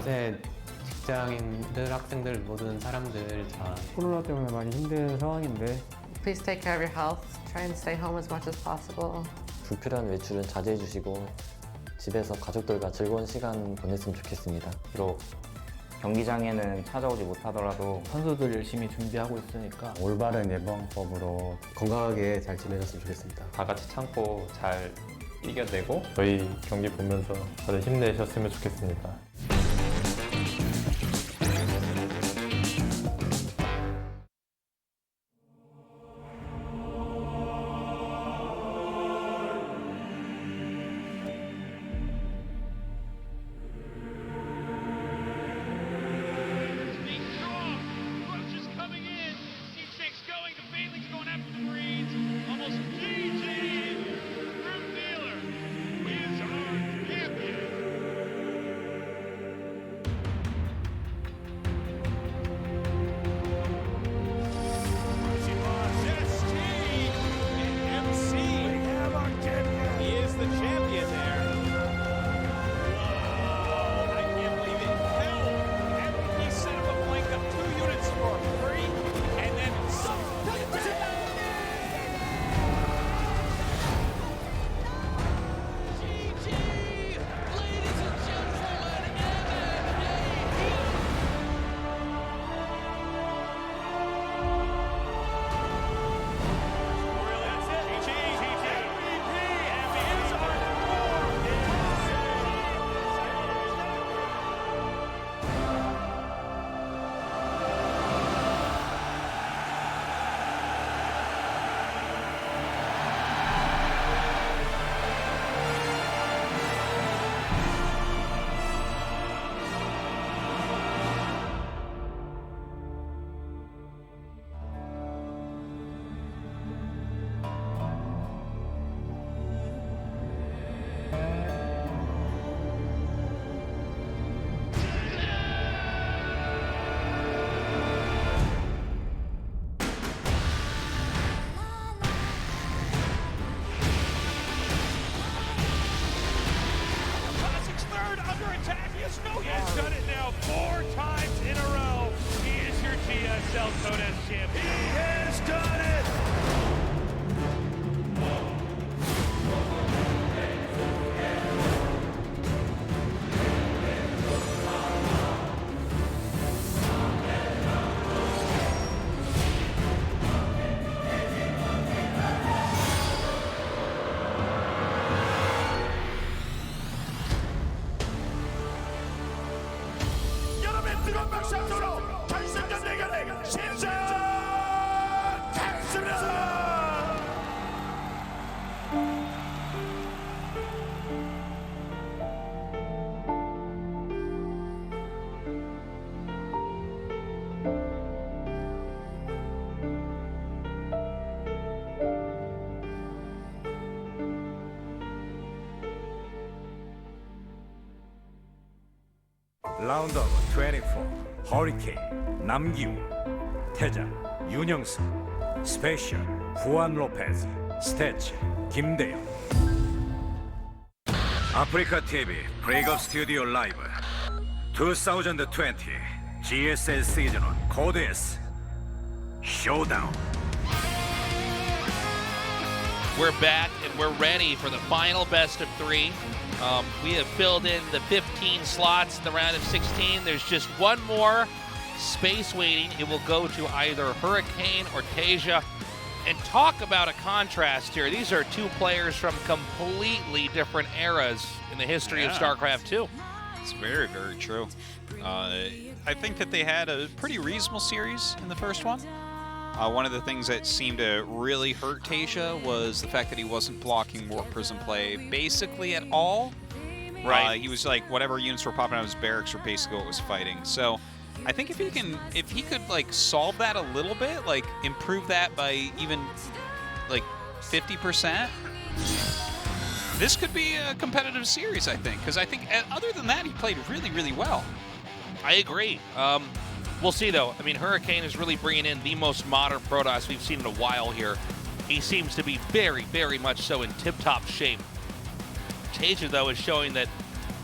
전체 직장인들, 학생들, 모든 사람들 다 코로나 때문에 많이 힘든 상황인데 Please take care of your health. Try and stay home as much as possible. 불필요한 외출은 자제해 주시고 집에서 가족들과 즐거운 시간 보냈으면 좋겠습니다. 비록 경기장에는 찾아오지 못하더라도 선수들 열심히 준비하고 있으니까 올바른 예방법으로 건강하게 잘 지내셨으면 좋겠습니다. 다 같이 참고 잘 이겨내고 저희 경기 보면서 다들 힘내셨으면 좋겠습니다. He's done it now 4 times in a row. He is your GSL Contest champion. He has done it! 뜨거운 박수로 결승전 대결의 시작했습니다. 라운드 오브 24 허리케인 남기우 태자 윤영석 스페셜 후안 로페즈 스태치 김대영 아프리카 TV 브레이크업 스튜디오 라이브 2020 GSL 시즌 1 코드 S 쇼다운. We're back and we're ready for the final best of 3. We have filled in the 15 slots in the round of 16. There's just one more space waiting. It will go to either Hurricane or TaeJa. And talk about a contrast here. These are 2 players from completely different eras in the history of StarCraft 2. It's very, very true. I think that they had a pretty reasonable series in the first one. One of the things that seemed to really hurt TaeJa was the fact that he wasn't blocking Warp Prism play basically at all. Right. He was like, whatever units were popping out of his barracks were basically what was fighting. So I think if he could like solve that a little bit, like improve that by even like 50%, this could be a competitive series, I think. Because I think other than that, he played really, really well. I agree. We'll see, though. I mean, Hurricane is really bringing in the most modern Protoss we've seen in a while here. He seems to be very, very much so in tip-top shape. TaeJa, though, is showing that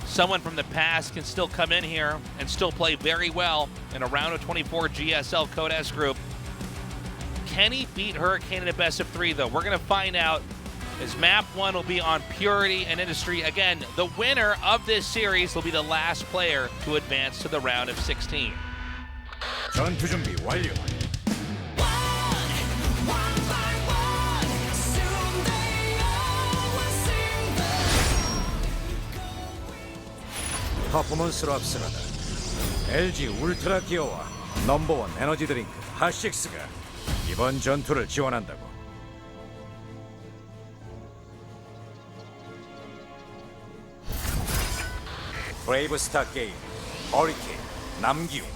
someone from the past can still come in here and still play very well in a round of 24 GSL Code S group. Can he beat Hurricane in a best of 3, though? We're going to find out, as map 1 will be on Purity and Industry. Again, the winner of this series will be the last player to advance to the round of 16. 전투 준비 완료. 퍼포먼스로 앞서가다 LG 울트라 기어와 넘버원 에너지 드링크 핫식스가 이번 전투를 지원한다고. 브레이브스타 게임 허리케인 남기웅.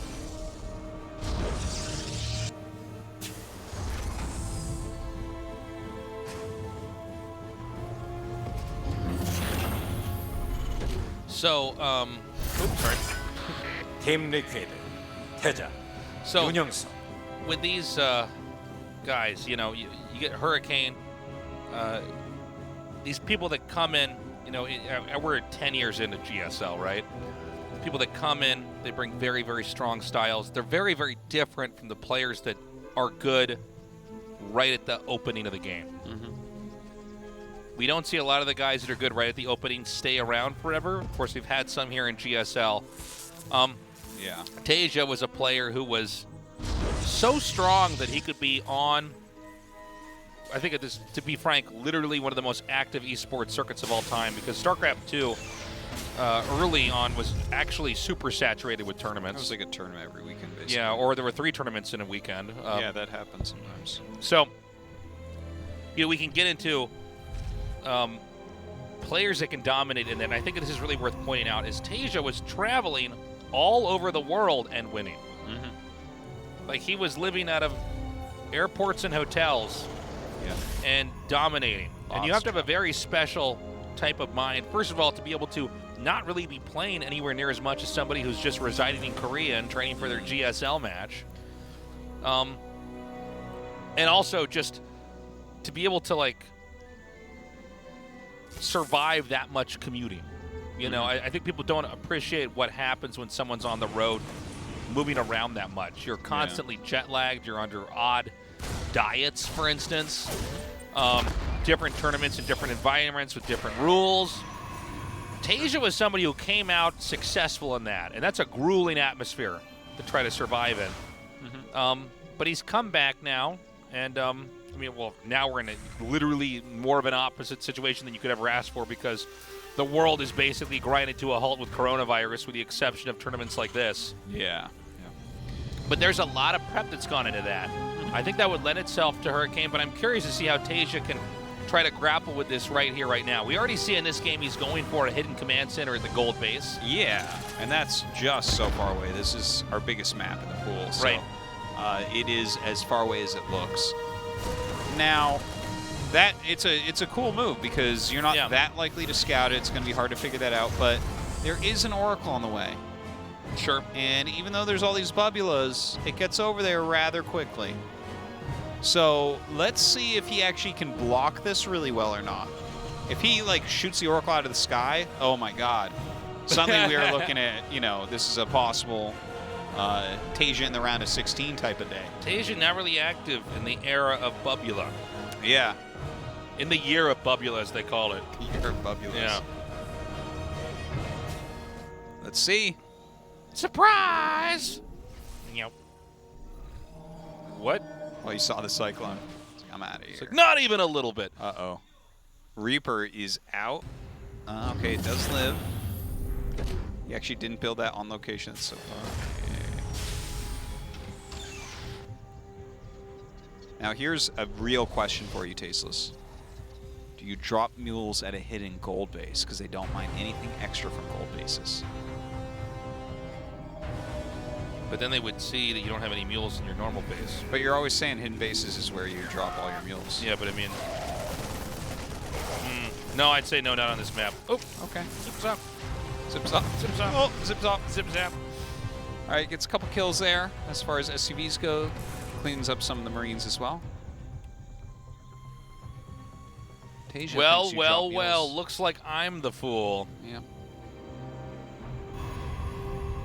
So, oops, sorry. 팀 리퀴드 태자 So, 윤영석. with these guys, you know, you get Hurricane, these people that come in, you know, we're 10 years into GSL, right? People that come in, they bring very, very strong styles. They're very, very different from the players that are good right at the opening of the game. We don't see a lot of the guys that are good right at the opening stay around forever. Of course, we've had some here in GSL. Yeah. TaeJa was a player who was so strong that he could be on, I think, to be frank, literally one of the most active esports circuits of all time, because StarCraft 2 early on was actually super saturated with tournaments. It was like a tournament every weekend, basically. Yeah, or there were 3 tournaments in a weekend. Yeah, that happens sometimes. So, you know, we can get into players that can dominate, and then I think this is really worth pointing out, is TaeJa was traveling all over the world and winning. Like, he was living out of airports and hotels and dominating. And you have to have a very special type of mind, first of all, to be able to not really be playing anywhere near as much as somebody who's just residing in Korea and training for their GSL match. And also just to be able to, like, survive that much commuting. You know, I think people don't appreciate what happens when someone's on the road moving around that much. You're constantly jet lagged. You're under odd diets, for instance. Different tournaments in different environments with different rules. TaeJa was somebody who came out successful in that, and that's a grueling atmosphere to try to survive in. But he's come back now, and I mean, well, now we're in a literally more of an opposite situation than you could ever ask for, because the world is basically grinded to a halt with coronavirus, with the exception of tournaments like this. Yeah. But there's a lot of prep that's gone into that. I think that would lend itself to Hurricane, but I'm curious to see how TaeJa can try to grapple with this right here, right now. We already see in this game he's going for a hidden command center at the gold base. Yeah, and that's just so far away. This is our biggest map in the pool, so it is as far away as it looks. Now, that it's a cool move, because you're not that likely to scout it. It's going to be hard to figure that out, but there is an Oracle on the way. Sure. And even though there's all these bubulas, it gets over there rather quickly. So let's see if he actually can block this really well or not. If he, like, shoots the Oracle out of the sky, oh my god. Suddenly we are looking at, you know, this is a possible TaeJa in the round of 16 type of day. TaeJa not really active in the era of Bubula. Yeah. In the year of Bubula, as they call it. The year of Bubulas. Yeah. Let's see. Surprise! Yep. What? Well, you saw the Cyclone. I'm out of here. Like, not even a little bit. Uh-oh. Reaper is out. Okay, it does live. He actually didn't build that on location, so now here's a real question for you, Tasteless. Do you drop mules at a hidden gold base because they don't mind anything extra from gold bases? But then they would see that you don't have any mules in your normal base. But you're always saying hidden bases is where you drop all your mules. Yeah, but I mean... no, I'd say no, not on this map. Oh, okay. Zips up. Zips up. Zips up. Oh, zips up. Zip zap. All right, gets a couple kills there as far as SCVs go. Cleans up some of the Marines as well. TaeJa Well, thinks you drop mules. looks like I'm the fool. Yeah.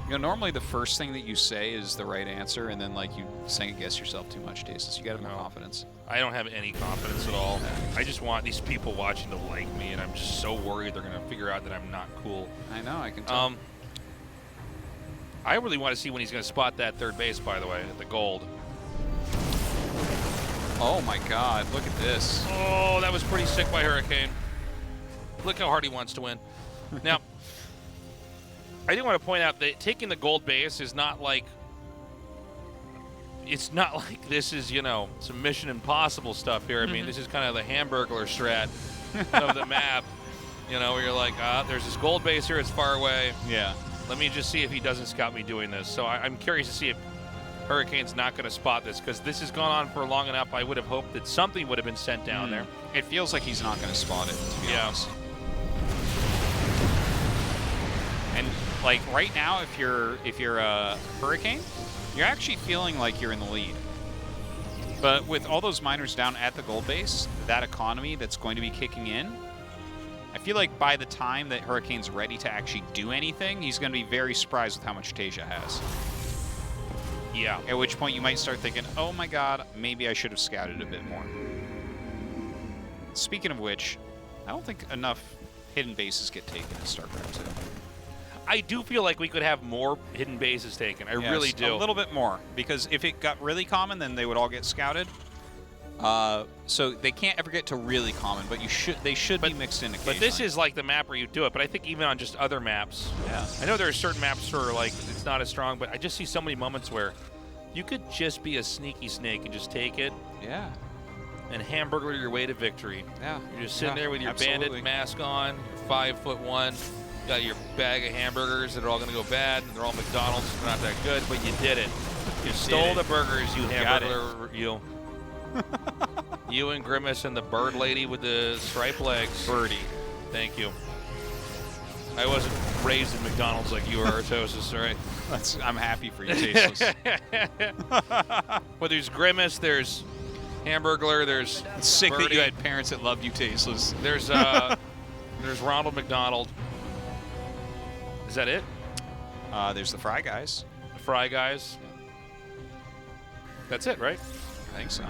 You know, normally the first thing that you say is the right answer, and then like you second guess yourself too much, Taeja. You got to have more confidence. I don't have any confidence at all. I just want these people watching to like me, and I'm just so worried they're going to figure out that I'm not cool. I know, I can tell. I really want to see when he's going to spot that third base, by the way, at the gold. Oh my God, look at this. Oh, that was pretty sick by Hurricane. Look how hard he wants to win. Now, I do want to point out that taking the gold base is not like, it's not like this is, you know, some Mission Impossible stuff here. I mean, this is kind of the Hamburglar strat of the map, you know, where you're like, there's this gold base here, it's far away. Yeah. Let me just see if he doesn't scout me doing this. So I'm curious to see if Hurricane's not going to spot this, because this has gone on for long enough. I would have hoped that something would have been sent down there. It feels like he's not going to spot it, to be honest. And like right now, if you're a Hurricane, you're actually feeling like you're in the lead. But with all those miners down at the gold base, that economy that's going to be kicking in, I feel like by the time that Hurricane's ready to actually do anything, he's going to be very surprised with how much TaeJa has. Yeah. At which point you might start thinking, oh my God, maybe I should have scouted a bit more. Speaking of which, I don't think enough hidden bases get taken in StarCraft 2. I do feel like we could have more hidden bases taken. I really do. A little bit more, because if it got really common, then they would all get scouted. So they can't ever get to really common, but they should be mixed in occasionally. But this is like the map where you do it. But I think even on just other maps, I know there are certain maps where like it's not as strong, but I just see so many moments where you could just be a sneaky snake and just take it. Yeah. And Hamburglar your way to victory. Yeah. You're just sitting there with your bandit mask on, you're 5'1", got your bag of hamburgers that are all going to go bad, and they're all McDonald's, they're not that good, but you did it. You stole the burgers, you Hamburglar, you. You and Grimace and the bird lady with the striped legs. Birdie. Thank you. I wasn't raised in McDonald's like you are, Artosis, right? I'm happy for you, Tasteless. Well, there's Grimace, there's Hamburglar, there's It's sick Birdie. that you had parents that loved you, Tasteless. There's Ronald McDonald. Is that it? There's the Fry Guys. The Fry Guys. That's it, right? I think so.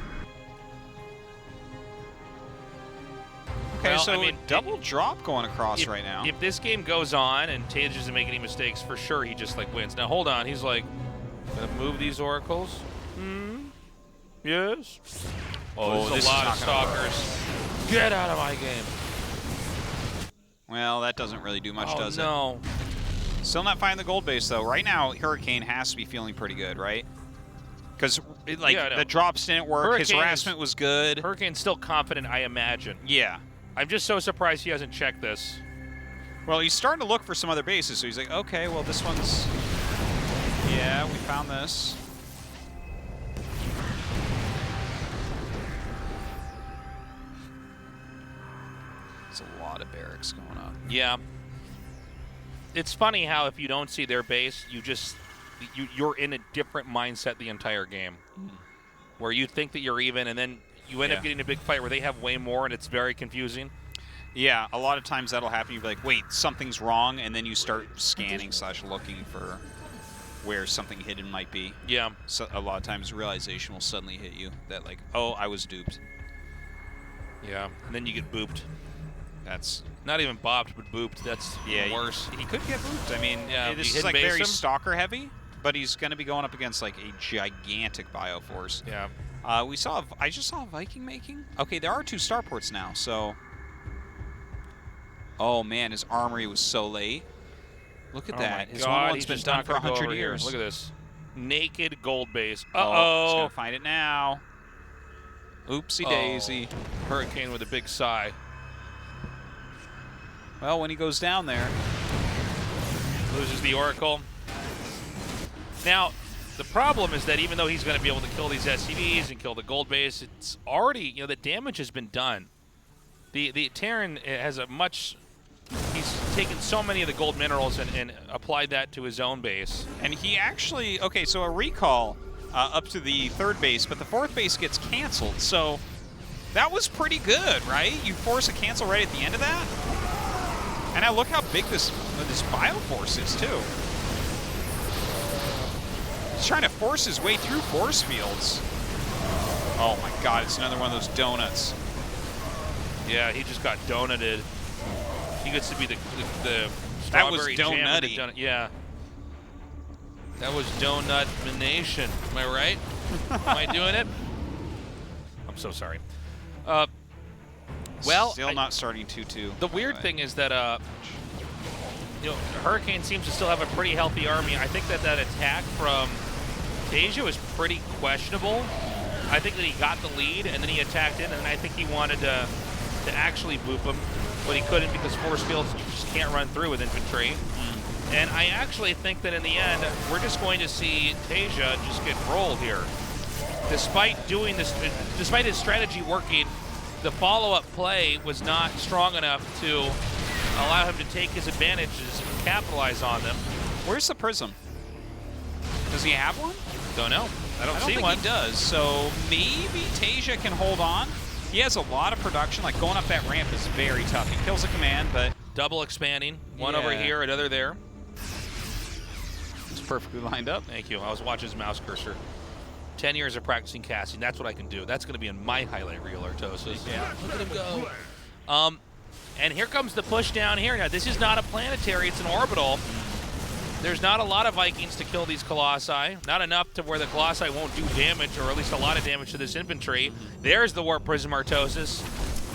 Okay, Well, so I mean, double drop going across right now. If this game goes on and TaeJa doesn't make any mistakes, for sure he just like wins. Now hold on, he's like, gonna move these oracles. Yes. Oh, there's a lot of stalkers. Get out of my game. Well, that doesn't really do much, does it? No. Still not finding the gold base, though. Right now, Hurricane has to be feeling pretty good, right? Because, like, the drops didn't work. His harassment was good. Hurricane's still confident, I imagine. Yeah. I'm just so surprised he hasn't checked this. Well, he's starting to look for some other bases, so he's like, okay, well, this one's... Yeah, we found this. There's a lot of barracks going on. Yeah. It's funny how if you don't see their base, you're in a different mindset the entire game. Where you think that you're even, and then you end up getting a big fight where they have way more, and it's very confusing. Yeah, a lot of times that'll happen. You'll be like, wait, something's wrong, and then you start scanning / looking for where something hidden might be. Yeah. So a lot of times realization will suddenly hit you that like, oh, I was duped. Yeah, and then you get booped. That's not even bopped, but booped. That's worse. He could get booped. I mean, this you is like hidden base very him? stalker heavy, but he's going to be going up against like a gigantic bioforce. Yeah. I just saw a Viking making. Okay, there are 2 starports now, so. Oh man, his armory was so late. Look at that. His one's been done for 100 years. Look at this. Naked gold base. Uh-oh. He's going to find it now. Oopsie daisy. Hurricane with a big sigh. Well, when he goes down there. Loses the Oracle. Now, the problem is that even though he's going to be able to kill these SCVs and kill the gold base, it's already, the damage has been done. The Terran has a much... He's taken so many of the gold minerals and applied that to his own base. And he actually... Okay, so a recall up to the 3rd base, but the 4th base gets canceled. So that was pretty good, right? You force a cancel right at the end of that? And now look how big this Bioforce is, too. He's trying to force his way through force fields. Oh my god, it's another one of those donuts. Yeah, he just got donuted. He gets to be the That was strawberry jam in the donutty. donut. Yeah. That was donut-mination. Am I right? Am I doing it? I'm so sorry. Well, still not starting 2-2. The weird thing is that you know, Hurricane seems to still have a pretty healthy army. I think that attack from TaeJa was pretty questionable. I think that he got the lead and then he attacked in, and I think he wanted to actually boop him, but he couldn't because force fields you just can't run through with infantry. And I actually think that in the end, we're just going to see TaeJa just get rolled here. Despite doing this, despite his strategy working, the follow-up play was not strong enough to allow him to take his advantages and capitalize on them. Where's the Prism? Does he have one? Don't know. I don't see think one. he does, so maybe TaeJa can hold on. He has a lot of production, like going up that ramp is very tough. He kills a command, but... Double expanding, one over here, another there. It's perfectly lined up. Thank you, I was watching his mouse cursor. 10 years of practicing casting, that's what I can do. That's gonna be in my highlight reel, Artosis. Yeah, look at him go. And here comes the push down here. Now, this is not a planetary, it's an orbital. There's not a lot of Vikings to kill these Colossi. Not enough to where the Colossi won't do damage, or at least a lot of damage to this infantry. There's the Warp Prism Artosis.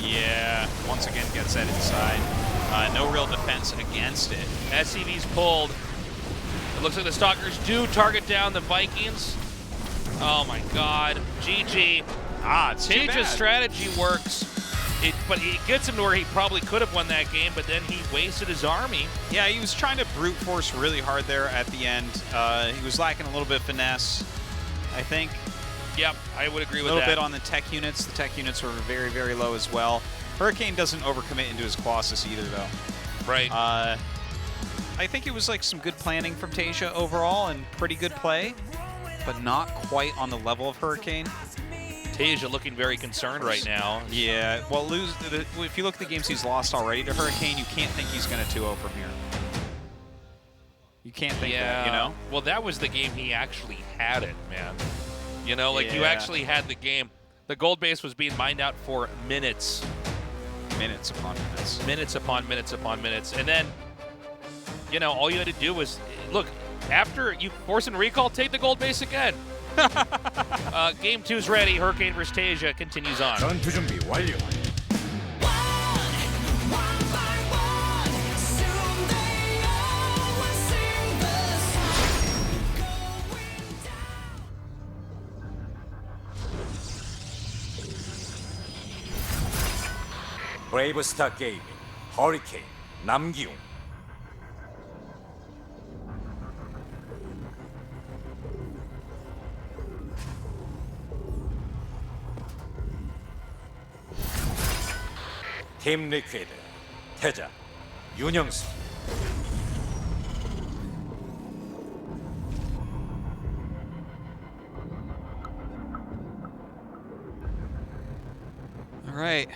Yeah, once again gets that inside. No real defense against it. SCV's pulled. It looks like the Stalkers do target down the Vikings. Oh my god. GG. It's too TaeJa's bad. strategy works. But it gets him to where he probably could have won that game, but then he wasted his army. Yeah, he was trying to brute force really hard there at the end. He was lacking a little bit of finesse, I think. Yep, I would agree with that. A little bit on the tech units. The tech units were very, very low as well. Hurricane doesn't overcommit into his Colossus either, though. Right. I think it was like some good planning from TaeJa overall and pretty good play, but not quite on the level of Hurricane. TaeJa looking very concerned right now. Yeah, well, if you look at the games he's lost already to Hurricane, you can't think he's going to 2-0 from here. You can't think that, you know? Well, that was the game he actually had it, man. You know, like you actually had the game. The gold base was being mined out for minutes. Minutes upon minutes. Minutes upon minutes upon minutes. And then, you know, all you had to do was, look, after you force and recall, take the gold base again. Game 2's ready. Hurricane vs. TaeJa continues on. 전투 준비 완료. 브레이브스타 게이밍 허리케인 남기웅. 팀 리퀴드 태자 윤영수. All right.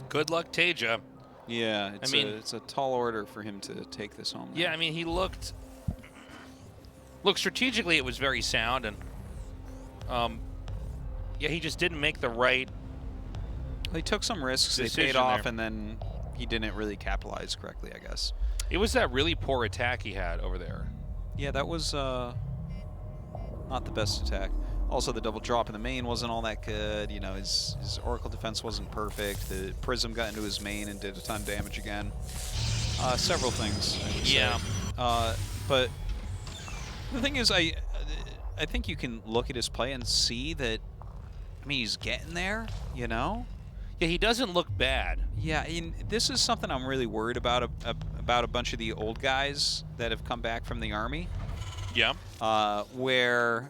Good luck, TaeJa. Yeah, it's a tall order for him to take this home. Yeah, I mean, he looked strategically it was very sound, and yeah, he just didn't make the right He took some risks, they paid off, and then he didn't really capitalize correctly, I guess. It was that really poor attack he had over there. Yeah, that was not the best attack. Also, the double drop in the main wasn't all that good. You know, his Oracle defense wasn't perfect. The Prism got into his main and did a ton of damage again. Several things, I would say. But the thing is, I think you can look at his play and see that, I mean, he's getting there, you know? Yeah, he doesn't look bad. Yeah, this is something I'm really worried about a bunch of the old guys that have come back from the Army. Yeah. Where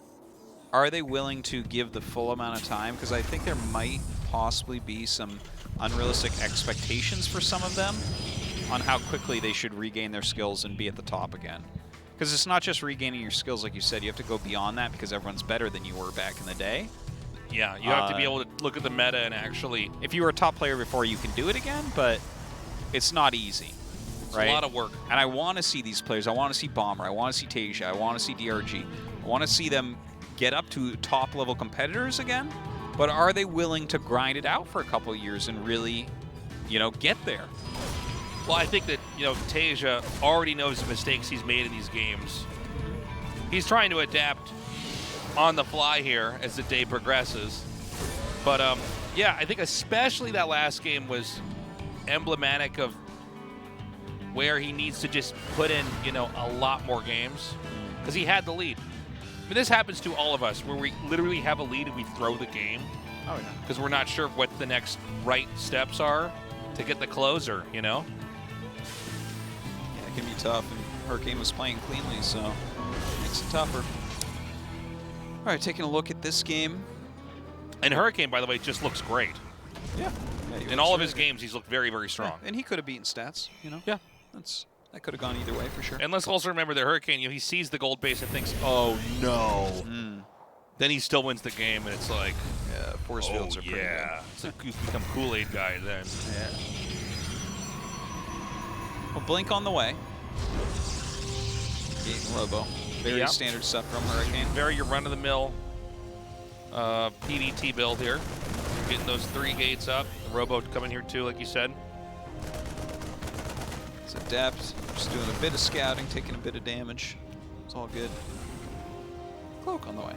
are they willing to give the full amount of time? Because I think there might possibly be some unrealistic expectations for some of them on how quickly they should regain their skills and be at the top again. Because it's not just regaining your skills, like you said. You have to go beyond that because everyone's better than you were back in the day. Yeah, you have to be able to look at the meta and actually... If you were a top player before, you can do it again, but it's not easy. It's a lot of work. And I want to see these players. I want to see Bomber. I want to see TaeJa. I want to see DRG. I want to see them get up to top-level competitors again, but are they willing to grind it out for a couple of years and really, get there? Well, I think that, TaeJa already knows the mistakes he's made in these games. He's trying to adapt on the fly here as the day progresses. But, yeah, I think especially that last game was emblematic of where he needs to just put in, a lot more games because he had the lead. I mean, this happens to all of us where we literally have a lead and we throw the game. Oh, yeah. Because we're not sure what the next right steps are to get the closer, Yeah, it can be tough, and Hurricane was playing cleanly, so it makes it tougher. All right, taking a look at this game. And Hurricane, by the way, just looks great. Yeah. In all of his games, he's looked very, very strong. Yeah, and he could have beaten stats, Yeah. That could have gone either way for sure. And let's also remember that Hurricane, he sees the gold base and thinks, oh, no. Then he still wins the game, and it's like, yeah, force fields are pretty good. It's like you become Kool-Aid guy then. Yeah. Well, Blink on the way. Gate and Robo. Very standard stuff from Hurricane. Very your run-of-the-mill PvT build here. Getting those 3 gates up. The Robo coming here too, like you said. It's adept. Just doing a bit of scouting, taking a bit of damage. It's all good. Cloak on the way.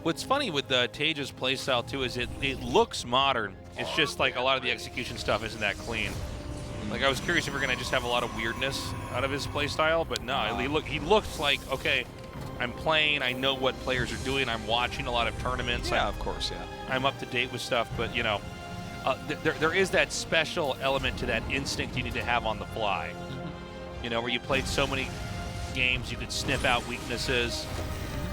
What's funny with TaeJa's playstyle too is it looks modern. It's just like a lot of the execution stuff isn't that clean. Like I was curious if we're gonna just have a lot of weirdness out of his playstyle, but no, he looks like, okay, I'm playing, I know what players are doing, I'm watching a lot of tournaments. Yeah, of course, yeah. I'm up to date with stuff, but there is that special element to that instinct you need to have on the fly. Where you played so many games, you could sniff out weaknesses.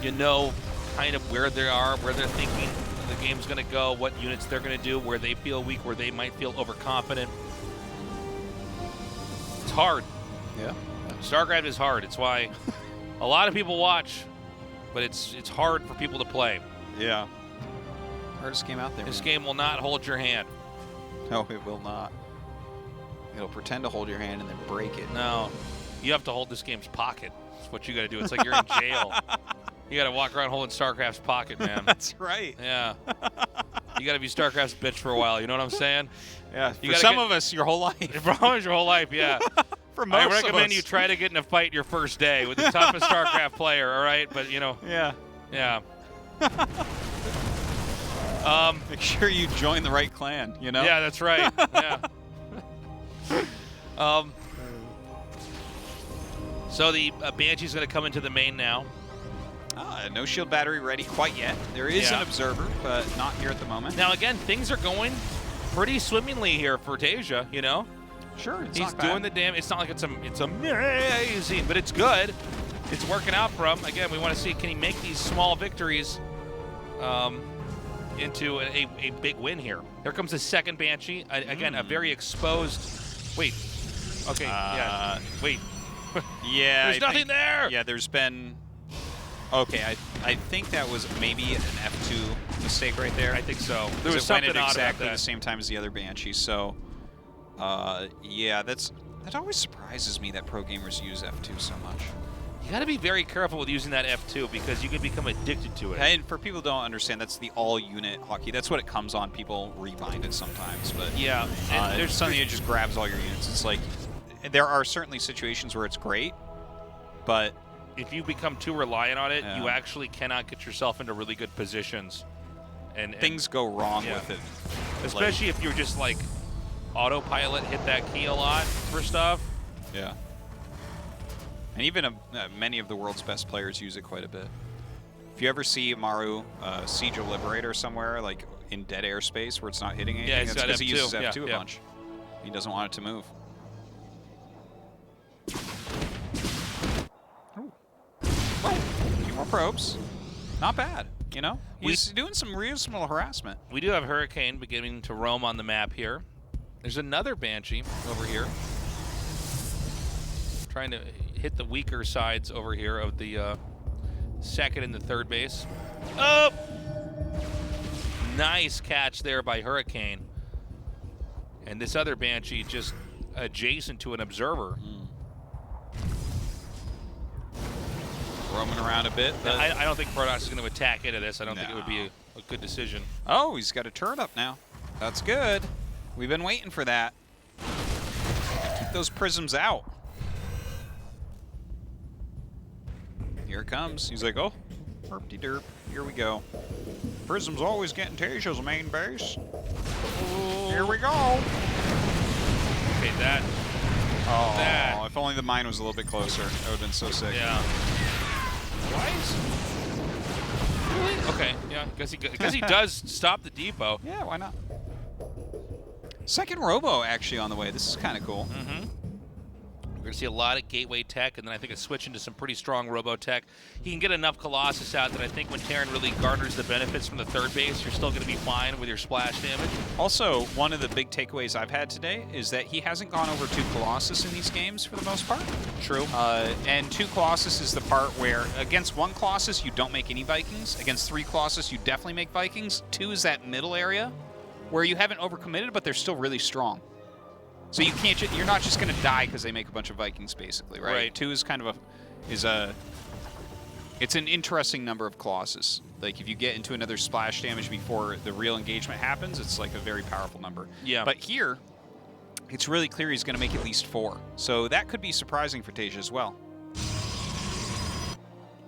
You know kind of where they are, where they're thinking the game's going to go, what units they're going to do, where they feel weak, where they might feel overconfident. It's hard. Yeah. StarCraft is hard. It's why a lot of people watch, but it's hard for people to play. Yeah. Hardest game out there. This game will not hold your hand. No, it will not. It'll pretend to hold your hand and then break it. No. You have to hold this game's pocket. That's what you got to do. It's like you're in jail. You got to walk around holding StarCraft's pocket, man. That's right. Yeah. You got to be StarCraft's bitch for a while. You know what I'm saying? Yeah. For some of us, your whole life. Probably your whole life, yeah. For most of us. I recommend you try to get in a fight your first day with the toughest StarCraft player, all right? But, Yeah. Yeah. Make sure you join the right clan, Yeah, that's right. Yeah. So the Banshee's going to come into the main now. No shield battery ready quite yet. There is an observer, but not here at the moment. Now, again, things are going pretty swimmingly here for TaeJa, Sure, it's He's not bad. doing the damn. It's not like it's amazing, but it's good. It's working out for him. Again, we want to see, can he make these small victories into a big win here. Here comes the second Banshee. Again, a very exposed... Wait. Okay, yeah. Wait. Yeah. There's nothing there! Yeah, there's been... Okay, I think that was maybe an F2 mistake right there. I think so. There was it went something at odd exactly about that. the same time as the other Banshee, so... yeah, that always surprises me that pro gamers use F2 so much. You got to be very careful with using that F2 because you can become addicted to it. And for people who don't understand, that's the all-unit hotkey. That's what it comes on. People rebind it sometimes, but yeah, there's something that just grabs all your units. It's like there are certainly situations where it's great, but if you become too reliant on it, you actually cannot get yourself into really good positions, and things go wrong with it. Especially if you're just like autopilot, hit that key a lot for stuff. Yeah. And even many of the world's best players use it quite a bit. If you ever see Maru Siege of Liberator somewhere, like in dead airspace where it's not hitting anything, that's because he uses F2 a bunch. He doesn't want it to move. Oh, a few more probes. Not bad, He's doing some reasonable harassment. We do have Hurricane beginning to roam on the map here. There's another Banshee over here. Trying to hit the weaker sides over here of the second and the third base. Oh! Nice catch there by Hurricane. And this other Banshee just adjacent to an observer. Roaming around a bit. But I don't think Protoss is going to attack into this. I don't think it would be a good decision. Oh, he's got a turret up now. That's good. We've been waiting for that. Keep those prisms out. Here it comes. He's like, oh, herpty-derp. Here we go. Prism's always getting TaeJa's main base. Here we go. Okay, that. Oh, That. if only the mine was a little bit closer. That would have been so sick. Yeah. Why is... Really? Okay, yeah, because he does stop the depot. Yeah, why not? Second Robo actually on the way. This is kind of cool. We're going to see a lot of gateway tech, and then I think a switch into some pretty strong robo tech. He can get enough Colossus out that I think when Terran really garners the benefits from the third base, you're still going to be fine with your splash damage. Also, one of the big takeaways I've had today is that he hasn't gone over 2 Colossus in these games for the most part. True. And 2 Colossus is the part where against 1 Colossus, you don't make any Vikings. Against 3 Colossus, you definitely make Vikings. 2 is that middle area where you haven't overcommitted, but they're still really strong. So you can't. You're not just going to die because they make a bunch of Vikings, basically, right? Right. 2 is kind of it's an interesting number of Colossus. Like if you get into another splash damage before the real engagement happens, it's like a very powerful number. Yeah. But here, it's really clear he's going to make at least 4. So that could be surprising for TaeJa as well.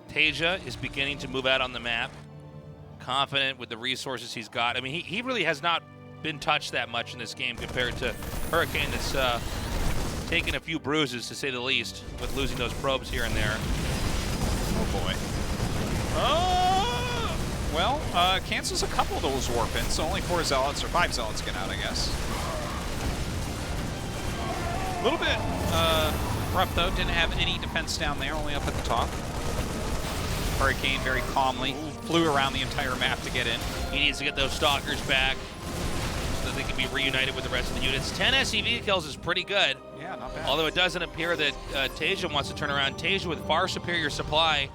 TaeJa is beginning to move out on the map, confident with the resources he's got. I mean, he really has not been touched that much in this game compared to Hurricane that's taken a few bruises, to say the least, with losing those probes here and there. Oh boy. Well, cancels a couple of those warp-ins, so only 4 Zealots or 5 Zealots get out, I guess. A little bit rough though, didn't have any defense down there, only up at the top. Hurricane very calmly flew around the entire map to get in. He needs to get those Stalkers back so that they can be reunited with the rest of the units. 10 SCV kills is pretty good. Yeah, not bad. Although it doesn't appear that TaeJa wants to turn around. TaeJa with far superior supply,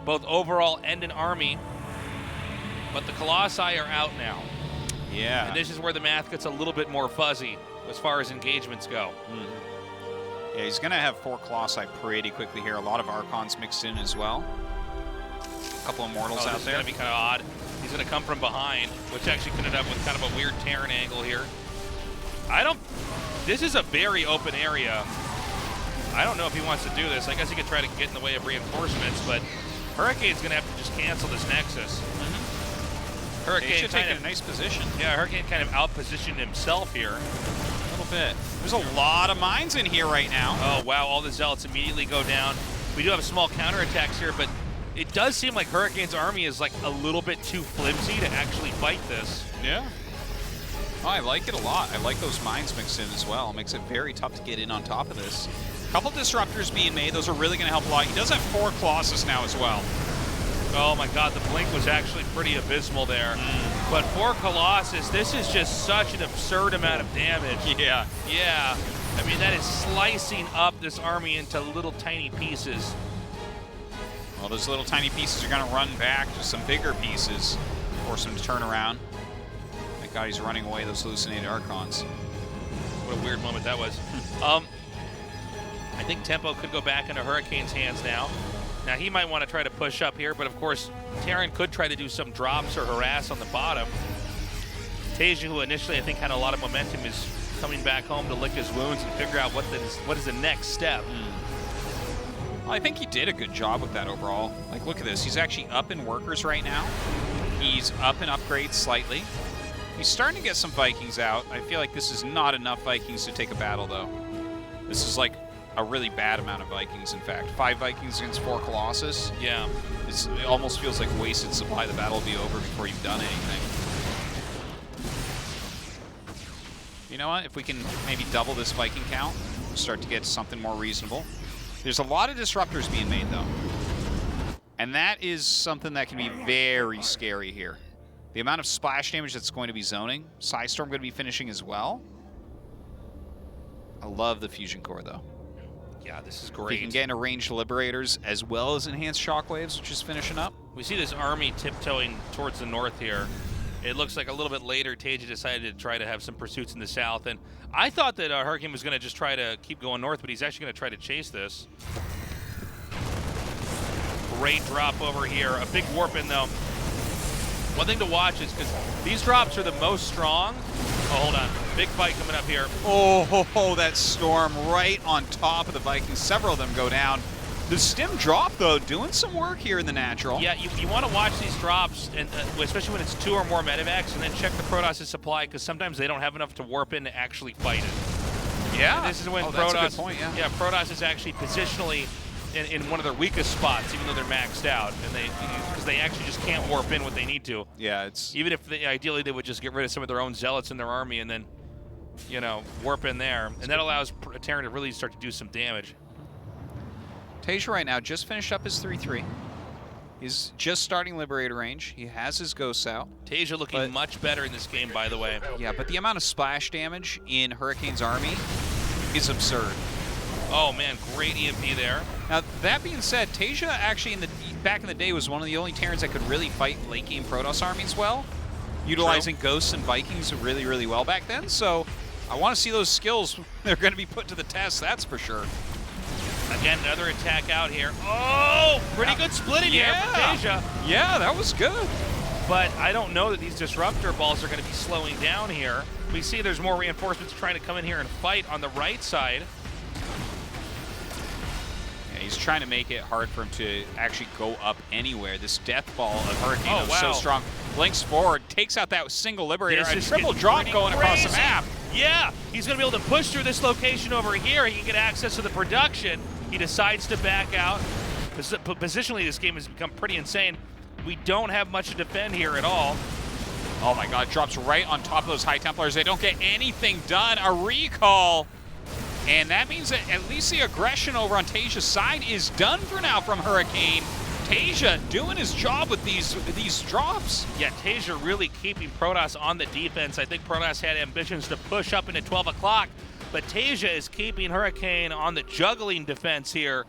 both overall and in army. But the Colossi are out now. Yeah. And this is where the math gets a little bit more fuzzy as far as engagements go. Yeah, he's going to have 4 Colossi pretty quickly here. A lot of Archons mixed in as well. A couple of Mortals out This is there. going to be kind of odd. He's going to come from behind, which actually could end up with kind of a weird Terran angle here. This is a very open area. I don't know if he wants to do this. I guess he could try to get in the way of reinforcements, but Hurricane's going to have to just cancel this Nexus. Hurricane should take a nice position. Yeah, Hurricane kind of out-positioned himself here. A little bit. There's a lot of mines in here right now. Oh, wow, all the Zealots immediately go down. We do have small counterattacks here, but it does seem like Hurricane's army is like a little bit too flimsy to actually fight this. Yeah. Oh, I like it a lot. I like those mines mixed in as well. It makes it very tough to get in on top of this. A couple disruptors being made. Those are really going to help a lot. He does have 4 Colossus now as well. Oh my god, the blink was actually pretty abysmal there. But for Colossus, this is just such an absurd amount of damage. Yeah. Yeah. I mean, that is slicing up this army into little tiny pieces. Well, those little tiny pieces are going to run back to some bigger pieces, force them to turn around. Thank God he's running away those hallucinated Archons. What a weird moment that was. I think tempo could go back into Hurricane's hands now. Now, he might want to try to push up here, but of course, Terran could try to do some drops or harass on the bottom. TaeJa, who initially I think had a lot of momentum, is coming back home to lick his wounds and figure out what is the next step. Well, I think he did a good job with that overall. Like, look at this. He's actually up in workers right now. He's up in upgrades slightly. He's starting to get some Vikings out. I feel like this is not enough Vikings to take a battle, though. This is like a really bad amount of Vikings, in fact. 5 Vikings against 4 Colossus. Yeah. It almost feels like wasted supply. The battle will be over before you've done anything. You know what? If we can maybe double this Viking count, we'll start to get something more reasonable. There's a lot of disruptors being made, though. And that is something that can be very scary here. The amount of splash damage that's going to be zoning. Psystorm going to be finishing as well. I love the Fusion Core, though. Yeah, this is If great. we can get into ranged Liberators as well as enhanced Shockwaves, which is finishing up. We see this army tiptoeing towards the north here. It looks like a little bit later, TaeJa decided to try to have some pursuits in the south, and I thought that Hurricane was going to just try to keep going north, but he's actually going to try to chase this. Great drop over here. A big warp in, though. One thing to watch is because these drops are the most strong. Oh, hold on. Big fight coming up here. Oh, that storm right on top of the Vikings. Several of them go down. The stim drop, though, doing some work here in the natural. Yeah, you want to watch these drops, and especially when it's 2 or more medevacs, and then check the Protoss' supply, because sometimes they don't have enough to warp in to actually fight it. Yeah. And this is when that's Protoss, a good point, yeah. Yeah, Protoss is actually positionally in one of their weakest spots, even though they're maxed out, and because they actually just can't warp in what they need to. Yeah, it's even if ideally they would just get rid of some of their own zealots in their army and then, you know, warp in there, and that allows Terran to really start to do some damage. TaeJa right now just finished up his 3-3. He's just starting Liberator range. He has his ghosts out. TaeJa looking much better in this game, by the way. Yeah, but the amount of splash damage in Hurricane's army is absurd. Oh man, great EMP there. Now that being said, TaeJa actually back in the day was one of the only Terrans that could really fight late game Protoss armies well, utilizing ghosts and Vikings really, really well back then. So I want to see those skills. They're going to be put to the test, that's for sure. Again, another attack out here. Oh, pretty good split in here for TaeJa. Yeah, that was good. But I don't know that these disruptor balls are going to be slowing down here. We see there's more reinforcements trying to come in here and fight on the right side. Yeah, he's trying to make it hard for him to actually go up anywhere. This death ball of Hurricane is so strong. Blinks forward, takes out that single Liberator, and triple drop going across the map. Yeah, he's going to be able to push through this location over here. He can get access to the production. He decides to back out. Positionally, this game has become pretty insane. We don't have much to defend here at all. Oh my god, drops right on top of those High Templars. They don't get anything done. A recall. And that means that at least the aggression over on TaeJa's side is done for now from Hurricane. TaeJa doing his job with these drops. Yeah, TaeJa really keeping Protoss on the defense. I think Protoss had ambitions to push up into 12 o'clock, but TaeJa is keeping Hurricane on the juggling defense here,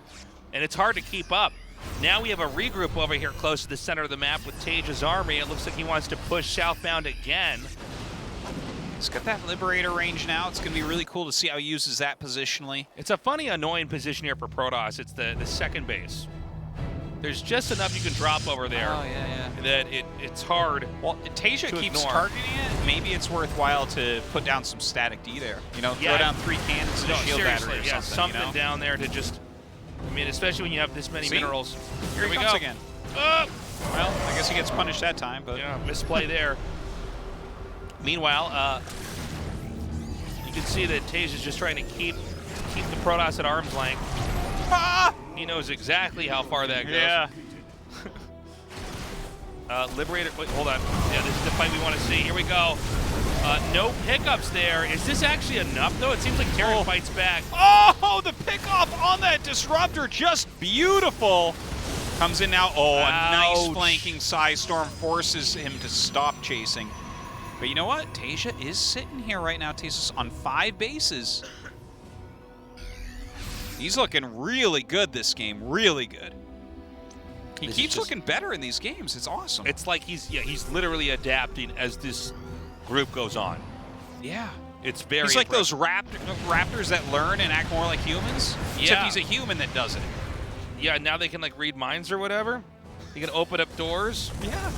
and it's hard to keep up. Now we have a regroup over here close to the center of the map with TaeJa's army. It looks like he wants to push southbound again. He's got that Liberator range now. It's going to be really cool to see how he uses that positionally. It's a funny, annoying position here for Protoss. It's the second base. There's just enough you can drop over there that it's hard. Well, TaeJa keeps targeting it. Maybe it's worthwhile to put down some static D there. You know, throw down 3 cannons and a shield battery or something. Something down there to just, I mean, especially when you have this many minerals. Here he comes again. Well, I guess he gets punished that time, but yeah, misplay there. Meanwhile, you can see that TaeJa's just trying to keep the Protoss at arm's length. He knows exactly how far that goes. Yeah. Liberator, wait, hold on. Yeah, this is the fight we want to see. Here we go. No pickups there. Is this actually enough, though? It seems like Terran fights back. Oh, the pickoff on that Disruptor, just beautiful. Comes in now. Oh, a nice flanking Psy Storm forces him to stop chasing. But you know what? TaeJa is sitting here right now. TaeJa's on 5 bases. He's looking really good this game, really good. He keeps looking better in these games. It's awesome. It's like he's literally adapting as this group goes on. Yeah. It's very He's like those raptors that learn and act more like humans. Yeah. Except he's a human that does it. Yeah, now they can like read minds or whatever. He can open up doors. Yeah.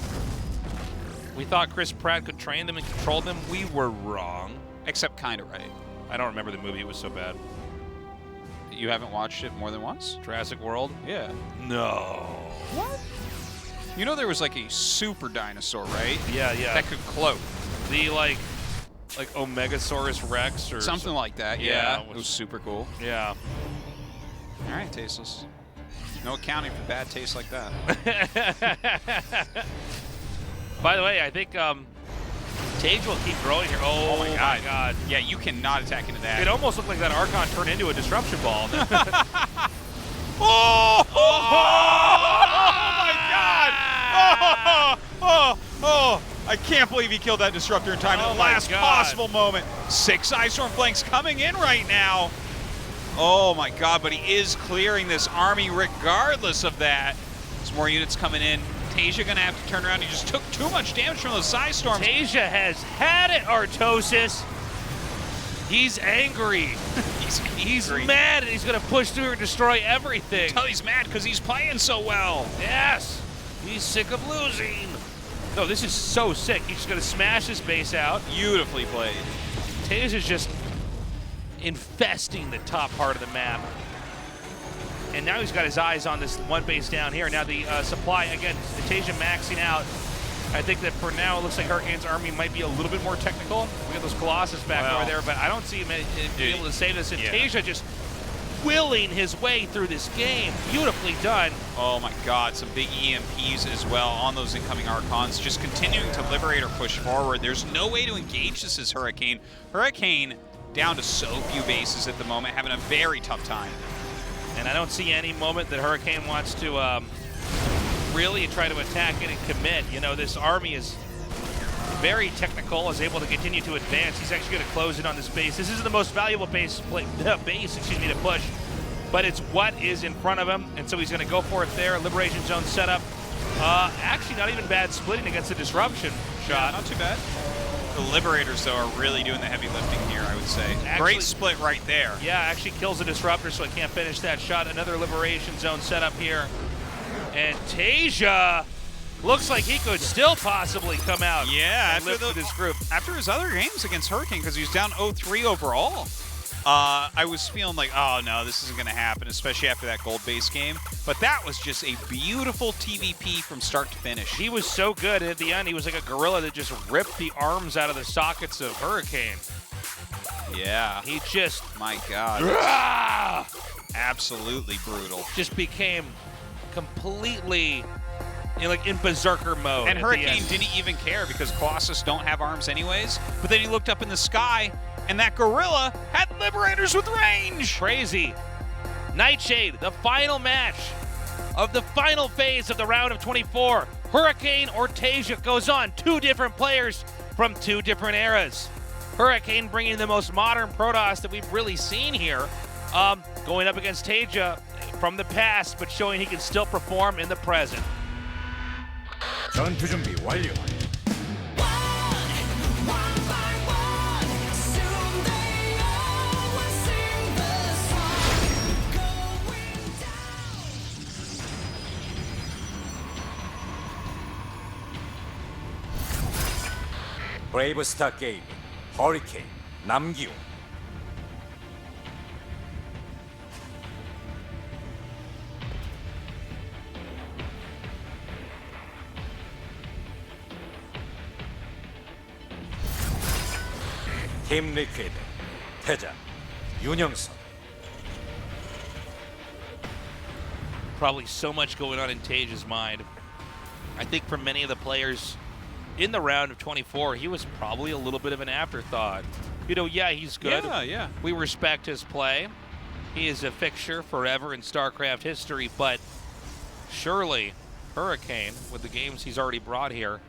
We thought Chris Pratt could train them and control them. We were wrong. Except kind of right. I don't remember the movie. It was so bad. You haven't watched it more than once? Jurassic World? Yeah. No. What? You know there was like a super dinosaur, right? Yeah, yeah. That could cloak. The like Omegasaurus Rex or something like that. Yeah. It was super cool. Yeah. All right, tasteless. No accounting for bad taste like that. By the way, I think TaeJa will keep growing here. Oh my god. Yeah, you cannot attack into that. It almost looked like that Archon turned into a disruption ball. Oh my god! Oh! I can't believe he killed that Disruptor in time at the last possible moment. 6 Ice Storm flanks coming in right now. Oh my god, but he is clearing this army regardless of that. There's more units coming in. TaeJa gonna have to turn around? He just took too much damage from those side storms. TaeJa has had it, Artosis. He's angry. He's mad, and he's going to push through and destroy everything. Oh, he's mad because he's playing so well. Yes. He's sick of losing. No, this is so sick. He's just going to smash his base out. Beautifully played. TaeJa's just infesting the top part of the map. And now he's got his eyes on this one base down here. Now the supply, again, TaeJa maxing out. I think that for now, it looks like Hurricane's army might be a little bit more technical. We got those Colossus back over there, but I don't see him being able to save this. And TaeJa just willing his way through this game. Beautifully done. Oh my God, some big EMPs as well on those incoming Archons. Just continuing to liberate or push forward. There's no way to engage this as Hurricane. Hurricane down to so few bases at the moment, having a very tough time. And I don't see any moment that Hurricane wants to really try to attack it and commit. You know, this army is very technical, is able to continue to advance. He's actually going to close in on this base. This is the most valuable base to push, but it's what is in front of him, and so he's going to go for it there. Liberation zone setup. Actually, not even bad splitting against the disruption shot. Yeah, not too bad. The Liberators, though, are really doing the heavy lifting here, I would say. Actually, great split right there. Yeah, actually kills the Disruptor, so I can't finish that shot. Another Liberation zone setup here. And TaeJa looks like he could still possibly come out and lift with his group. After his other games against Hurricane, because he was down 0-3 overall, I was feeling like, oh no, this isn't going to happen, especially after that gold base game. But that was just a beautiful TVP from start to finish. He was so good at the end. He was like a gorilla that just ripped the arms out of the sockets of Hurricane. Yeah. He just... My God. Absolutely brutal. Just became completely... like in berserker mode. And Hurricane didn't even care because Colossus don't have arms anyways. But then he looked up in the sky, and that gorilla had Liberators with range. Crazy. Nightshade, the final match of the final phase of the round of 24. Hurricane or TaeJa goes on. Two different players from two different eras. Hurricane bringing the most modern Protoss that we've really seen here. Going up against TaeJa from the past, but showing he can still perform in the present. 전투 준비 완료. 브레이브스타 게임 허리케인 남기용. 팀 리퀴드 태자 윤영선. Probably so much going on in TaeJa's mind. I think for many of the players in the round of 24, he was probably a little bit of an afterthought. You know, yeah, he's good. Yeah. We respect his play. He is a fixture forever in StarCraft history, but surely Hurricane, with the games he's already brought here,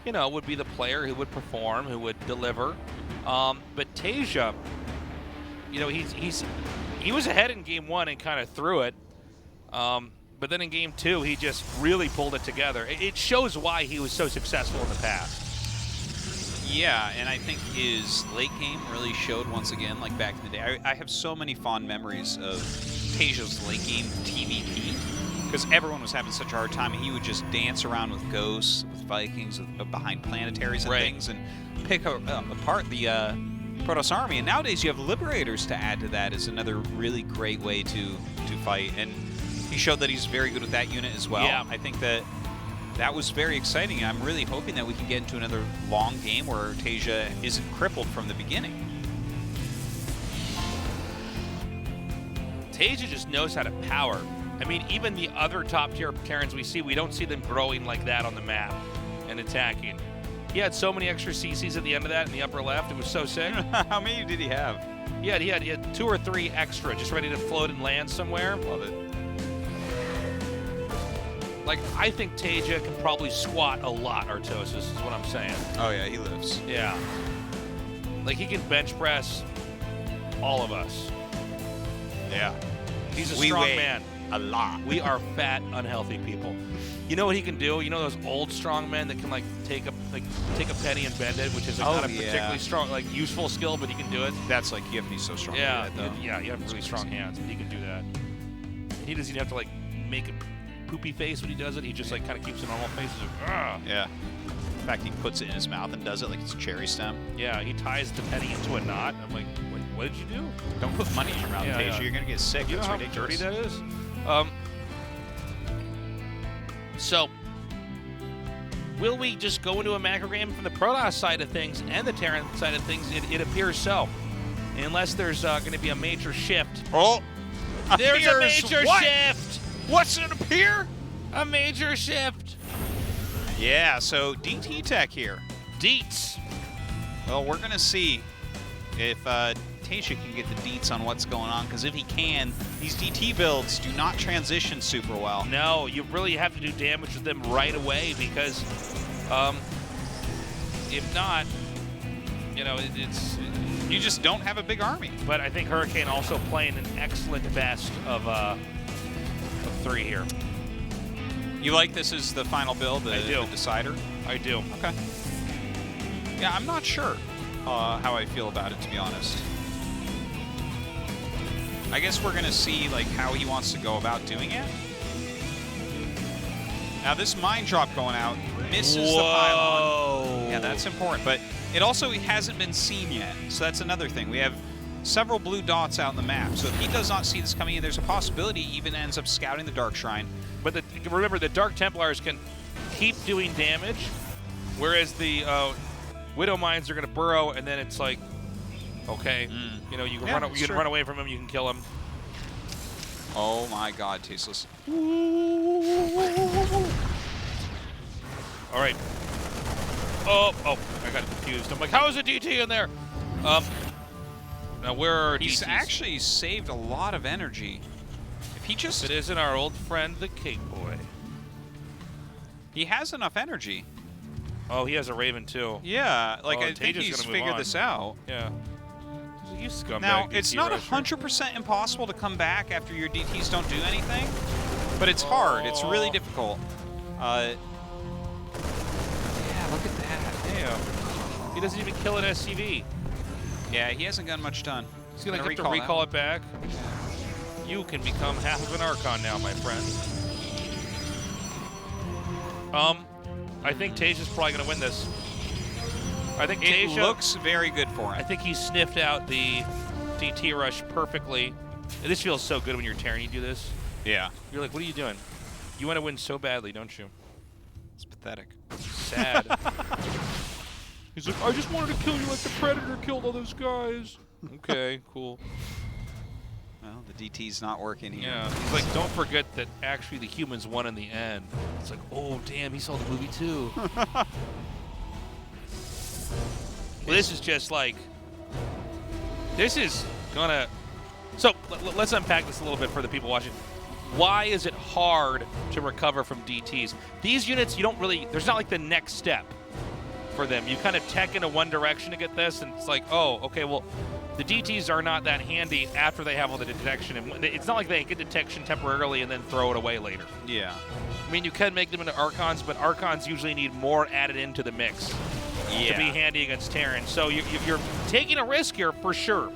you know, would be the player who would perform, who would deliver. But TaeJa, you know, he was ahead in game one and kind of threw it. But then in game two, he just really pulled it together. It shows why he was so successful in the past. Yeah, and I think his late game really showed once again, like back in the day. I have so many fond memories of TaeJa's late game TVP because everyone was having such a hard time, and he would just dance around with ghosts, with Vikings, behind planetaries and things, and pick apart the Protoss army. And nowadays you have Liberators to add to that is another really great way to fight. And he showed that he's very good with that unit as well. Yeah. I think that was very exciting. I'm really hoping that we can get into another long game where TaeJa isn't crippled from the beginning. TaeJa just knows how to power. I mean, even the other top-tier Terrans we see, we don't see them growing like that on the map and attacking. He had so many extra CCs at the end of that in the upper left. It was so sick. How many did he have? He had 2 or 3 extra just ready to float and land somewhere. Love it. Like, I think TaeJa can probably squat a lot, Artosis, is what I'm saying. Oh, yeah, he lives. Yeah. Like, he can bench press all of us. Yeah. He's a strong man. A lot. We are fat, unhealthy people. You know what he can do? You know those old strong men that can like take a penny and bend it, which is like not a particularly strong, like useful skill, but he can do it. That's like you have to be so strong. Yeah, to do that, though. yeah, you have really strong hands, and he can do that. And he doesn't even have to like make a poopy face when he does it. He just like kind of keeps a normal face. He's like, ah. Yeah. In fact, he puts it in his mouth and does it like it's a cherry stem. Yeah, he ties the penny into a knot. I'm like, wait, what did you do? Don't put money in your mouth, TaeJa. You're gonna get sick. You know That's how ridiculous. dirty that is? So, will we just go into a macro game from the Protoss side of things and the Terran side of things? It appears so. Unless there's going to be a major shift. Oh! There's a major shift! What's it appear? A major shift! Yeah, so DT Tech here. Deets. Well, we're going to see if TaeJa can get the deets on what's going on, because if he can, these DT builds do not transition super well. No, you really have to do damage with them right away, because if not, you know, it's... You just don't have a big army. But I think Hurricane also playing an excellent best of 3 here. You like this as the final build, the decider? I do. Okay. Yeah, I'm not sure how I feel about it, to be honest. I guess we're going to see like how he wants to go about doing it. Now this mine drop going out misses the pylon. Yeah, that's important, but it also hasn't been seen yet, so that's another thing. We have several blue dots out in the map, so if he does not see this coming in, there's a possibility he even ends up scouting the Dark Shrine. But remember, the Dark Templars can keep doing damage, whereas the Widow Mines are going to burrow, and then it's like, okay, you know, you can run away from him, you can kill him. Oh my God, Tasteless. All right. Oh, I got confused. I'm like, how is a DT in there? Now where are He's DTs? actually saved a lot of energy. If he just... It isn't our old friend, the Cake Boy. He has enough energy. Oh, he has a Raven too. Yeah, like I think TaeJa's he's gonna move figured on. this out. Yeah. You scumbag. Now, DT it's not rusher. 100% impossible to come back after your DTs don't do anything, but it's hard. It's really difficult. Yeah, look at that. Damn. He doesn't even kill an SCV. Yeah, he hasn't gotten much done. He's going to have to recall it back. You can become half of an Archon now, my friend. I think TaeJa's probably going to win this. I think It TaeJa looks very good for him. I think he sniffed out the DT rush perfectly. This feels so good when you're Terran. You do this. Yeah. You're like, what are you doing? You want to win so badly, don't you? It's pathetic. Sad. He's like, I just wanted to kill you like the Predator killed all those guys. Okay, cool. Well, the DT's not working here. Yeah, he's like, don't forget that actually the humans won in the end. It's like, oh, damn, he saw the movie too. Well, this is just like, this is gonna, so let's unpack this a little bit for the people watching. Why is it hard to recover from DTs? These units, you don't really, there's not like the next step for them. You kind of tech into one direction to get this, and it's like, oh, okay, well, the DTs are not that handy after they have all the detection. And it's not like they get detection temporarily and then throw it away later. Yeah. I mean, you can make them into Archons, but Archons usually need more added into the mix to be handy against Terran. So you're taking a risk here for sure.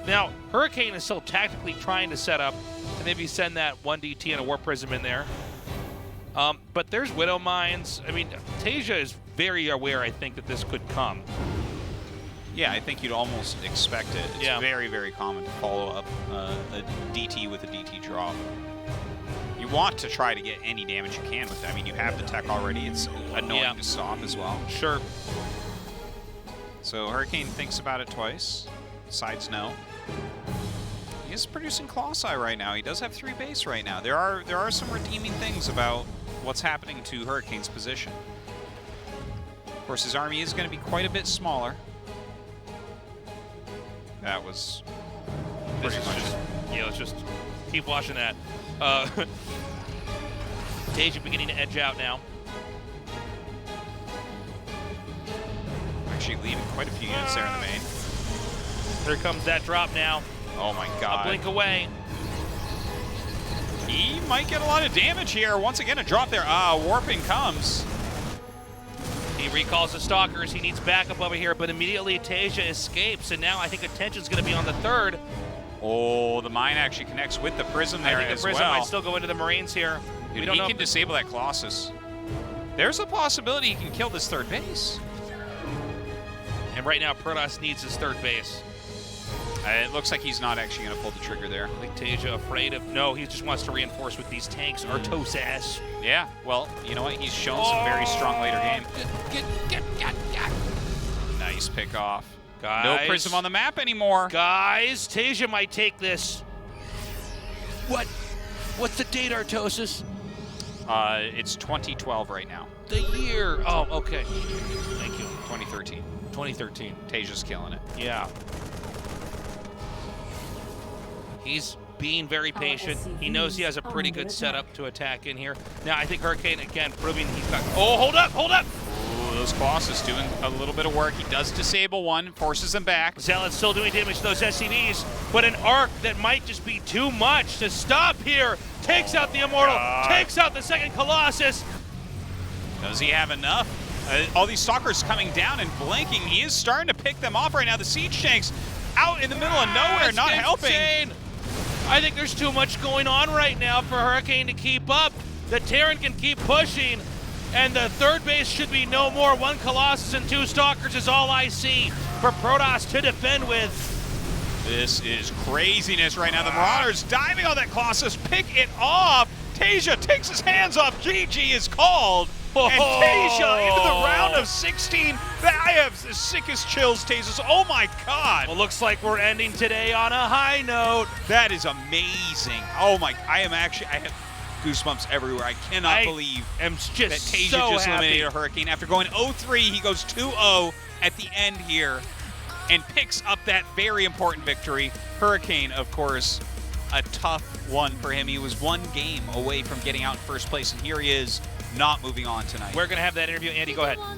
Now, Hurricane is still tactically trying to set up and maybe send that one DT and a Warp Prism in there. But there's Widow Mines. I mean, TaeJa is very aware, I think, that this could come. Yeah, I think you'd almost expect it. It's very, very common to follow up a DT with a DT drop. You want to try to get any damage you can with it. I mean, you have the tech already. It's annoying to stop as well. Sure. So Hurricane thinks about it twice. Decides no. He is producing Colossi right now. He does have 3 base right now. There are some redeeming things about what's happening to Hurricane's position. Of course, his army is going to be quite a bit smaller. That was This is just, let's just keep watching that. TaeJa beginning to edge out now. actually leaving quite a few units there in the main. Here comes that drop now. Oh my god. A blink away. He might get a lot of damage here. Once again, a drop there. Warping comes. He recalls the Stalkers. He needs backup over here, but immediately TaeJa escapes, and now I think attention's going to be on the third. Oh, the mine actually connects with the Prism there I think as the Prism well. might still go into the Marines here. Dude, We don't he know can disable that Colossus. There's a possibility he can kill this third base. And right now, Protoss needs his third base. It looks like he's not actually going to pull the trigger there. I think TaeJa afraid of... No, he just wants to reinforce with these tanks. Artosas. Yeah, well, you know what? He's shown some very strong later game. Get. Nice pick off. Guys. No Prism on the map anymore. Guys, TaeJa might take this. What? What's the date, Artosis? It's 2012 right now. The year. Oh, okay. Thank you. 2013. 2013. TaeJa's killing it. Yeah. He's being very patient. He knows he has a pretty good setup to attack in here. Now, I think Hurricane, again, proving he's got... Oh, hold up! Ooh, those Colossus doing a little bit of work. He does disable one, forces them back. Zealot's still doing damage to those SCVs, but an arc that might just be too much to stop here. Takes out the Immortal, takes out the second Colossus. Does he have enough? All these Stalkers coming down and blinking. He is starting to pick them off right now. The siege tanks out in the middle of nowhere, not helping. Insane. I think there's too much going on right now for Hurricane to keep up. The Terran can keep pushing, and the third base should be no more. One Colossus and two Stalkers is all I see for Protoss to defend with. This is craziness right now. The Marauders diving on that Colossus, pick it off. TaeJa takes his hands off. GG is called. And TaeJa into the round of 16. I have the sickest chills, TaeJa. Oh my God. Well, looks like we're ending today on a high note. That is amazing. Oh my, I have goosebumps everywhere. I cannot believe am just that TaeJa so just happy. eliminated a Hurricane. After going 0-3, he goes 2-0 at the end here and picks up that very important victory. Hurricane, of course, a tough one for him. He was one game away from getting out in first place, and here he is, not moving on tonight. We're going to have that interview. Andy, go ahead. All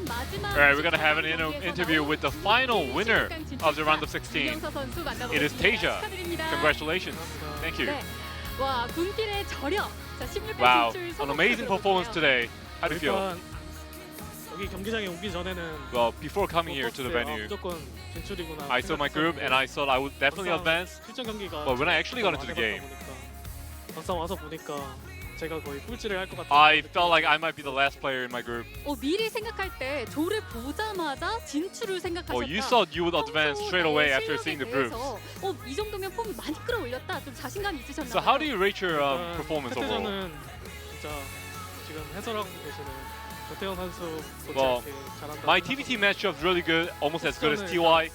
right, we're going to have an interview with the final winner of the round of 16. It is TaeJa. Congratulations. Thank you. Wow, an amazing performance today. How do you feel? Well, before coming here to the venue, I saw my group and I thought I would definitely advance. But when I actually got into the game, I felt like I might be the last player in my group. 미리 생각할 때 조를 보자마자 진출을 생각하셨다. Oh, you thought you would advance straight away after seeing the groups. 이 정도면 폼 많이 끌어올렸다. 좀 자신감 있으셨나요? So how do you rate your performance overall? 저는 진짜 지금 해설하고 계시는 조태영 선수 Well, my TVT matchup is really good, almost as good as TY.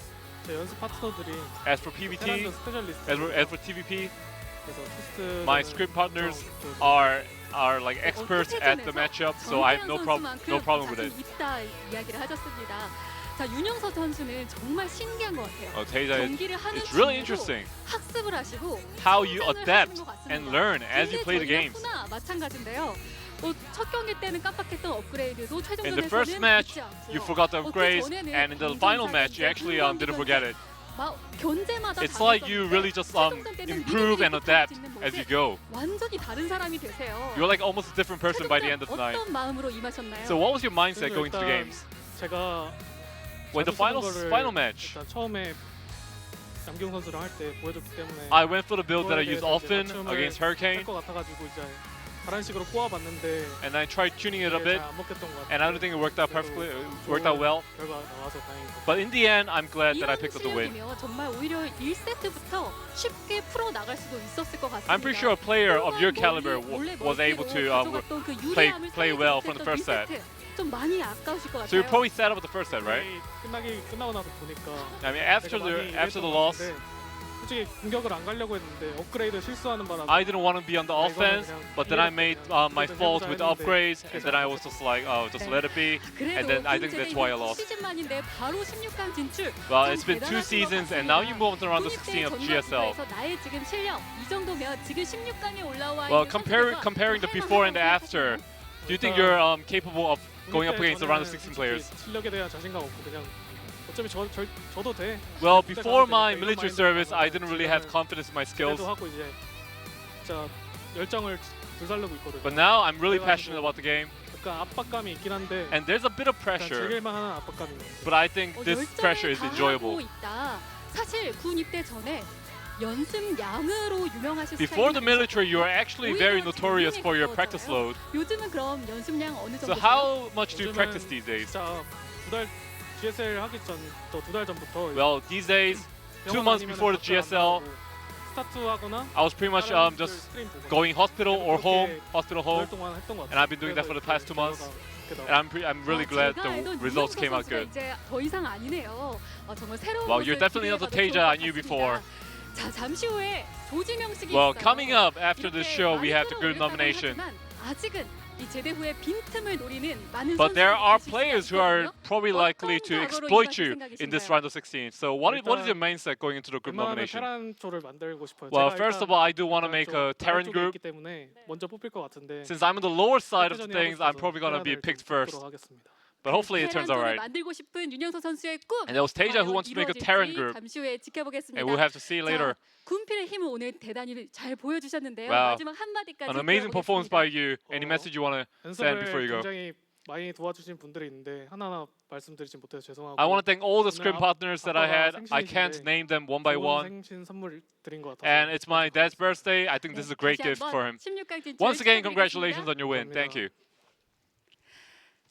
제 연습 파트너들이 As for PVT, 스페셜리스트. as for TVP, my script partners are like experts at the matchup, so I have no problem with it. 있다 이야기를 하셨습니다. 자, 윤영서 선수는 정말 신기한 것 같아요. TaeJa, 경기를 하는 it's really 중에도 interesting 학습을 하시고 how you adapt and learn as you play the games. 마찬가지인데요. 첫 경기 때는 깜빡했던 업그레이드도 In the first match, you forgot the upgrades, and in the final match, you actually didn't forget it. 견제마다 It's like you really just improve and adapt as you go. 완전히 다른 사람이 되세요. You're like almost a different person by the end of the night. 어떤 마음으로 임하셨나요? So what was your mindset going to the games? 제가 With the final match, 일단 처음에 남경 선수랑 할 때 보여줬기 때문에 I went for the build that I use often against Hurricane, 것 같아가지고 이제 다른 식으로 꼬아봤는데 and I tried tuning it a bit, 안 먹혔던 것 같아요. and I don't think it worked out perfectly. Worked out well. 결과 나와서 다행이고. But in the end, I'm glad that I picked up the win. 정말 오히려 1세트부터 쉽게 풀어 나갈 수도 있었을 것 같습니다. I'm pretty sure a player of your caliber was able to play well from the first set. 좀 많이 아까우실 것 같아요. So you probably set up with the first set, right? 끝나고 나서 보니까 I mean, after the loss, 솔직히 공격을 안 가려고 했는데 업그레이드 실수하는 바람에 I didn't want to be on the offense, but then I made my fault with the upgrades, and then I was just like, oh, just let it be, and then I think that's why I lost. 시즌만인데 바로 16강 진출. Well, it's been 2 seasons, and now you move on to round of 16 of GSL. 나의 지금 실력 이 정도면 지금 16강에 올라와. Well, comparing the before and the after, do you think you're capable of going up against the round of 16 players? 실력에 대한 자신감 없고 그냥 어차피 저도 돼. Well, before my military service, I didn't really have confidence in my skills. 하고 이제 진짜 열정을 불살르고 있거든요. But now I'm really 그래가지고 passionate about the game. 약간 압박감이 있긴 한데 And there's a bit of 약간 pressure, 즐길만한 압박감인 것 같아요. but I think this pressure is enjoyable. 있다. 사실 군 입대 전에 연습량으로 유명하신 Before the 스타일이 military, you are actually very 오히려 notorious for your 재능에 practice load. 요즘은 그럼 연습량 어느 So 정도세요? how much do you 요즘은 practice these days? 진짜 두달 GSL 하기 전부터 2달 전부터 Well, these days, 2 months before the GSL, 스타트하거나 I was pretty much just going hospital or home, hospital home, and I've been doing that for the past 2 months. And I'm really glad the results came out good. 이제 더 이상 아니네요. 정말 새로운 Well, 것을 you're definitely not the TaeJa I knew before. 자, 잠시 후에 조지명식이 Well, 있어요. coming up after the 이렇게 show, we 많이 have the group 끌어올렸다고는 nomination. 하지만 아직은 이 제대 후에 빈틈을 노리는 많은 But there are 선수들이 players who are probably likely to exploit you in this round of 16. So what is your mindset going into the group 웬만하면 nomination? 테란조를 만들고 싶어요. Well, 제가 first 일단 of all, I do want to make a Terran 쪽에 group. 있기 때문에 먼저 뽑힐 것 같은데 Since I'm on the lower side of the 혜태전이 하고 things, I'm 싶어서 probably going to be 테란을 picked 좀 뽑도록 first. 하겠습니다. But hopefully it turns out 테란조를 right. 만들고 싶은 윤영서 선수의 꿈. And there was TaeJa who wants to make a Terran 이루어질지 group. 잠시 후에 지켜보겠습니다. And we'll have to see later. 자, 군필의 힘을 오늘 대단히 잘 보여주셨는데요. Wow. 마지막 한마디까지 An amazing performance 들어보겠습니다. by you. Any message you want to send before you go? 굉장히 많이 도와주신 분들이 있는데 하나하나 말씀드리지 못해서 죄송하고 I want to thank all the 오늘 scrim partners that I had. I can't 생신이신데 name them one by 좋은 one. 생신 선물 드린 것 같아서 And it's my dad's birthday. I think this is a great 다시 gift 한번 for him. 16강 진출 Once again, 축하드리겠습니다. congratulations on your win. Thank you.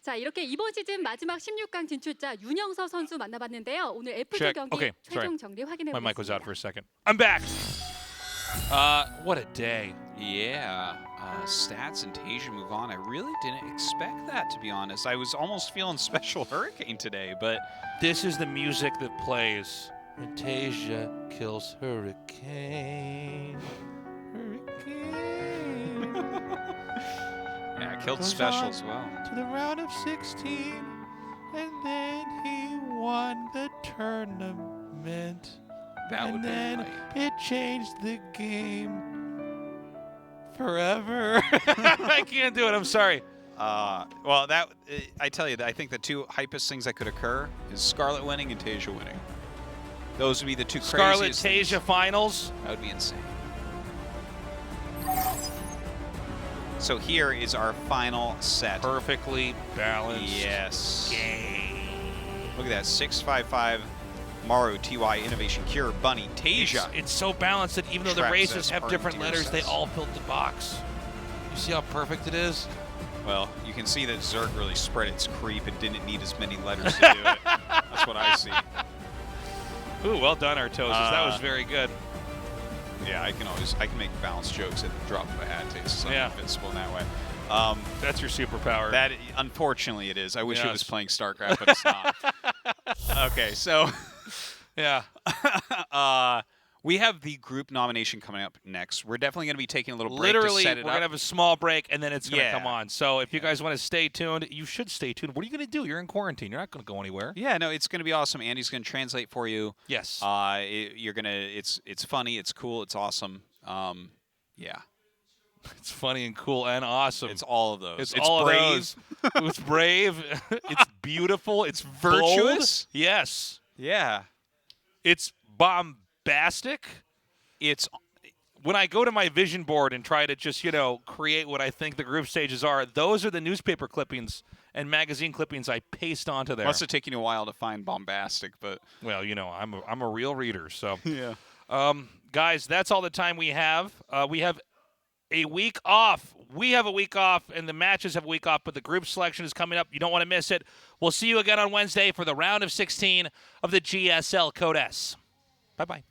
자, 이렇게 이번 시즌 마지막 16강 진출자 윤영서 선수 만나봤는데요. 오늘 F조 Check. 경기 Okay, sorry. 최종 정리 확인해 My mic was out 보겠습니다. for a second. I'm back. What a day. Yeah, stats and TaeJa move on. I really didn't expect that, to be honest. I was almost feeling Special Hurricane today, but This is the music that plays when TaeJa kills Hurricane. yeah, killed Special as well. To the round of 16, and then he won the tournament. That would and be then right. it changed the game forever. I can't do it. I'm sorry. Well, that I tell you, I think the two hypest things that could occur is Scarlet winning and TaeJa winning. Those would be the two Scarlet craziest things. TaeJa finals. That would be insane. So here is our final set. Perfectly balanced. Yes. Game. Look at that, 655. Maru, TY, Innovation, Cure, Bunny, TaeJa. It's so balanced that even though the Trap races Zest, have different Party letters, they Deer all filled the box. You see how perfect it is? Well, you can see that Zerg really spread its creep and didn't need as many letters to do it. That's what I see. Ooh, well done, Artosis. That was very good. Yeah, I can make balanced jokes at the drop of a hat. It's Yeah. invincible in that way. That's your superpower. That unfortunately it is. I wish it was Yes. playing StarCraft, but it's not. Okay, so yeah. we have the group nomination coming up next. We're definitely going to be taking a little break Literally, to set we're it going to up. have a small break, and then it's going to Yeah. come on. So if you guys want to stay tuned, you should stay tuned. What are you going to do? You're in quarantine. You're not going to go anywhere. Yeah, no, it's going to be awesome. Andy's going to translate for you. Yes. You're gonna. It's funny. It's cool. It's awesome. Yeah. It's funny and cool and awesome. It's all of those. It's It's all brave. of those. It's brave. It's beautiful. It's Virtuous? bold. Yes. Yeah. It's bombastic. It's when I go to my vision board and try to just, create what I think the group stages are, those are the newspaper clippings and magazine clippings I paste onto there. Must have taken you a while to find bombastic, but well, I'm a real reader, so yeah. Guys, that's all the time we have. We have a week off. We have a week off, and the matches have a week off, but the group selection is coming up. You don't want to miss it. We'll see you again on Wednesday for the round of 16 of the GSL Code S. Bye-bye.